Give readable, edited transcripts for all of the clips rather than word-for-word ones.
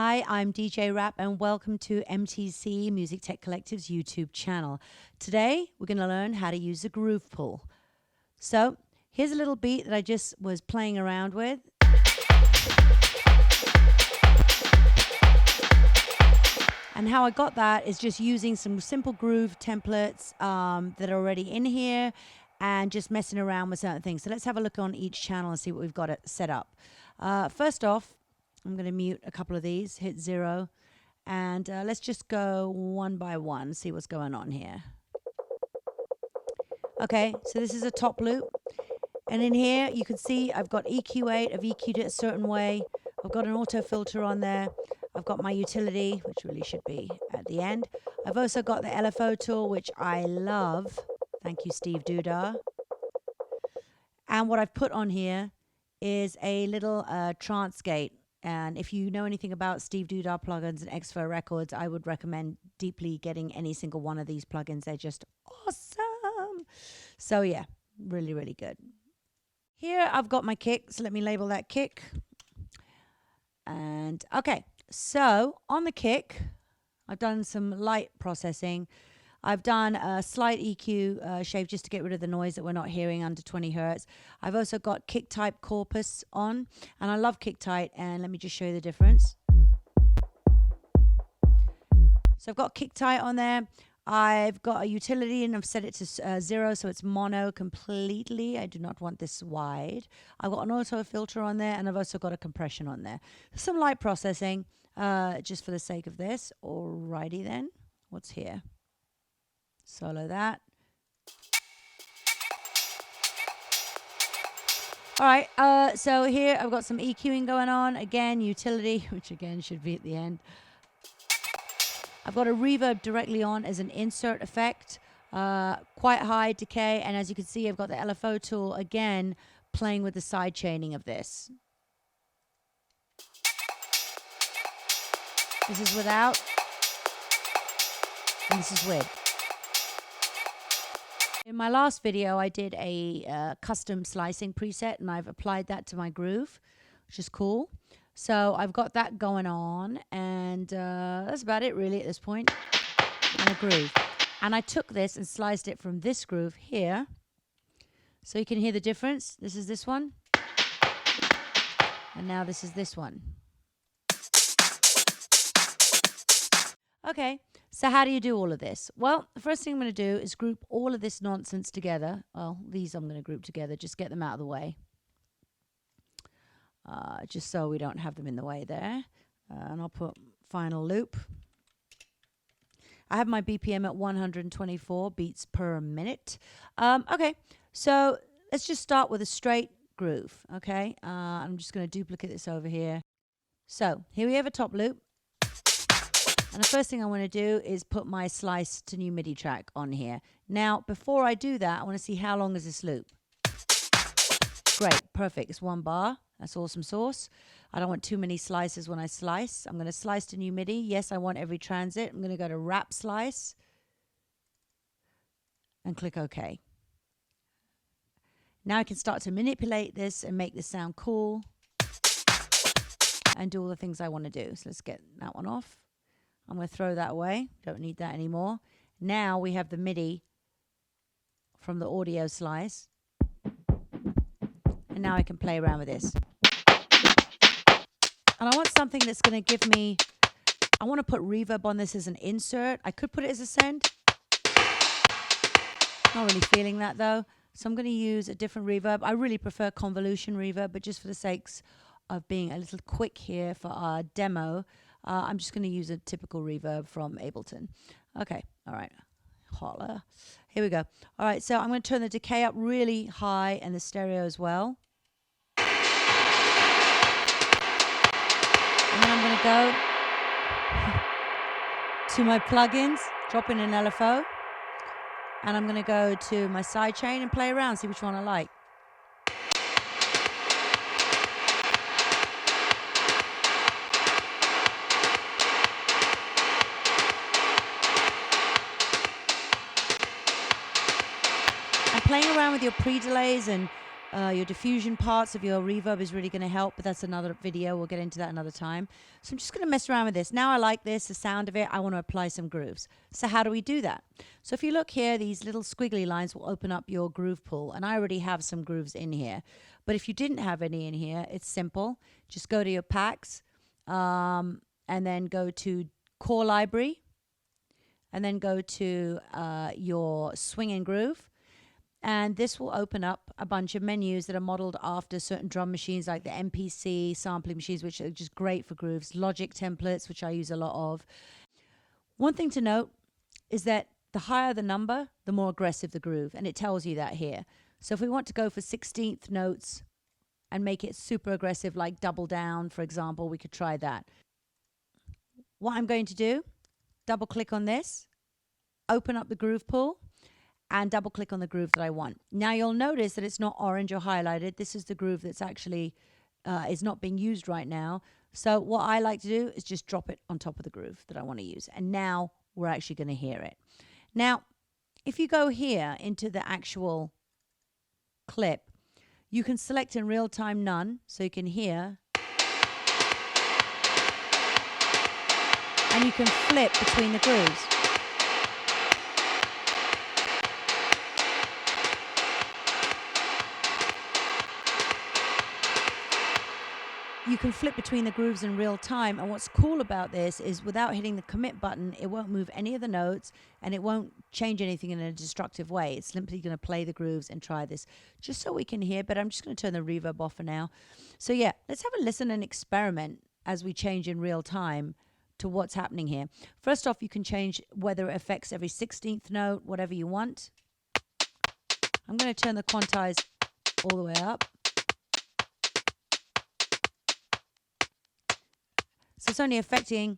Hi, I'm DJ Rap and welcome to MTC Music Tech Collective's YouTube channel. Today, we're going to learn how to use the groove pull. So, here's a little beat that I just was playing around with. And how I got that is just using some simple groove templates that are already in here and just messing around with certain things. So let's have a look on each channel and see what we've got it set up. First off, I'm going to mute a couple of these, hit 0, and let's just go one by one, see what's going on here. Okay, so this is a top loop, and in here you can see I've got EQ8, I've EQ'd it a certain way, I've got an auto filter on there, I've got my utility, which really should be at the end. I've also got the LFO tool, which I love. Thank you, Steve Dudar. And what I've put on here is a little trance gate. And if you know anything about Steve Dudar plugins and Expo Records, I would recommend deeply getting any single one of these plugins. They're just awesome. So yeah, really, really good. Here I've got my kick, so let me label that kick. And okay, so on the kick, I've done some light processing. I've done a slight EQ shave just to get rid of the noise that we're not hearing under 20 hertz. I've also got kick type corpus on, and I love kick type, and let me just show you the difference. So I've got kick type on there. I've got a utility and I've set it to 0, so it's mono completely. I do not want this wide. I've got an auto filter on there, and I've also got a compression on there. Some light processing just for the sake of this. Alrighty then, what's here? Solo that. All right, so here I've got some EQing going on. Again, utility, which again should be at the end. I've got a reverb directly on as an insert effect, quite high decay. And as you can see, I've got the LFO tool again playing with the side chaining of this. This is without, and this is with. In my last video, I did a custom slicing preset, and I've applied that to my groove, which is cool. So I've got that going on, and that's about it really at this point, and a groove. And I took this and sliced it from this groove here, so you can hear the difference. This is this one, and now this is this one. Okay, so how do you do all of this? Well, the first thing I'm going to do is group all of this nonsense together. Well, these I'm going to group together, just get them out of the way. Just so we don't have them in the way there. And I'll put final loop. I have my BPM at 124 beats per minute. Okay, so let's just start with a straight groove, okay? I'm just going to duplicate this over here. So here we have a top loop. And the first thing I want to do is put my slice to new MIDI track on here. Now, before I do that, I want to see how long is this loop. Great, perfect. It's 1 bar. That's awesome sauce. I don't want too many slices when I slice. I'm going to slice to new MIDI. Yes, I want every transit. I'm going to go to wrap slice and click OK. Now I can start to manipulate this and make this sound cool and do all the things I want to do. So let's get that one off. I'm going to throw that away. Don't need that anymore. Now we have the MIDI from the audio slice. And now I can play around with this. And I want something that's going to give me, I want to put reverb on this as an insert. I could put it as a send. Not really feeling that though. So I'm going to use a different reverb. I really prefer convolution reverb, but just for the sakes of being a little quick here for our demo, I'm just going to use a typical reverb from Ableton. Okay, all right. Holla. Here we go. All right, so I'm going to turn the decay up really high and the stereo as well. And then I'm going to go to my plugins, drop in an LFO, and I'm going to go to my sidechain and play around, see which one I like. And playing around with your pre-delays and Your diffusion parts of your reverb is really going to help, but that's another video. We'll get into that another time. So I'm just going to mess around with this. Now I like this, the sound of it. I want to apply some grooves. So how do we do that? So if you look here, these little squiggly lines will open up your groove pool. And I already have some grooves in here. But if you didn't have any in here, it's simple. Just go to your packs and then go to Core Library. And then go to your Swing and Groove. And this will open up a bunch of menus that are modeled after certain drum machines like the MPC sampling machines, which are just great for grooves, Logic templates, which I use a lot of. One thing to note is that the higher the number, the more aggressive the groove, and it tells you that here. So if we want to go for 16th notes and make it super aggressive, like double down, for example, we could try that. What I'm going to do, double click on this, open up the groove pool, and double click on the groove that I want. Now you'll notice that it's not orange or highlighted. This is the groove that's actually is not being used right now. So what I like to do is just drop it on top of the groove that I want to use. And now we're actually going to hear it. Now, if you go here into the actual clip, you can select in real time none, so you can hear. And you can flip between the grooves. You can flip between the grooves in real time, and what's cool about this is without hitting the commit button, it won't move any of the notes and it won't change anything in a destructive way. It's simply going to play the grooves and try this just so we can hear, but I'm just going to turn the reverb off for now. So yeah, let's have a listen and experiment as we change in real time to what's happening here. First off, you can change whether it affects every 16th note, whatever you want. I'm going to turn the quantize all the way up. So it's only affecting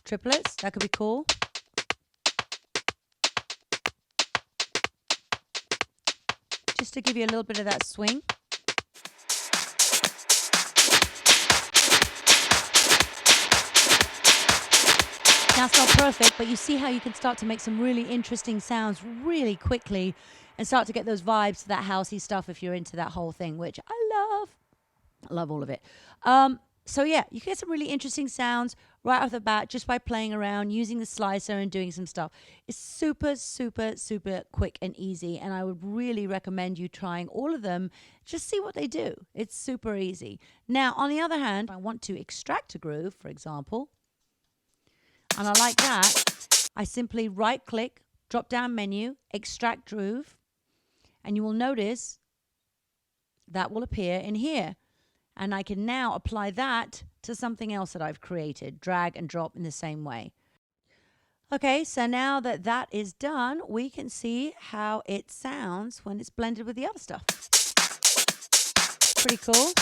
triplets. That could be cool. Just to give you a little bit of that swing. Now it's not perfect, but you see how you can start to make some really interesting sounds really quickly and start to get those vibes to that housey stuff if you're into that whole thing, which I love. I love all of it. So yeah, you can get some really interesting sounds right off the bat just by playing around, using the slicer and doing some stuff. It's super, super, super quick and easy, and I would really recommend you trying all of them. Just see what they do. It's super easy. Now, on the other hand, if I want to extract a groove, for example, and I like that, I simply right-click, drop-down menu, extract groove, and you will notice that will appear in here. And I can now apply that to something else that I've created, drag and drop in the same way. Okay, so now that that is done, we can see how it sounds when it's blended with the other stuff. Pretty cool.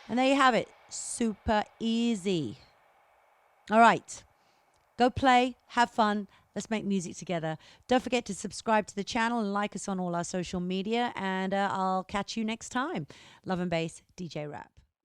And there you have it, super easy. All right, go play, have fun. Let's make music together. Don't forget to subscribe to the channel and like us on all our social media. And I'll catch you next time. Love and Bass, DJ Rap.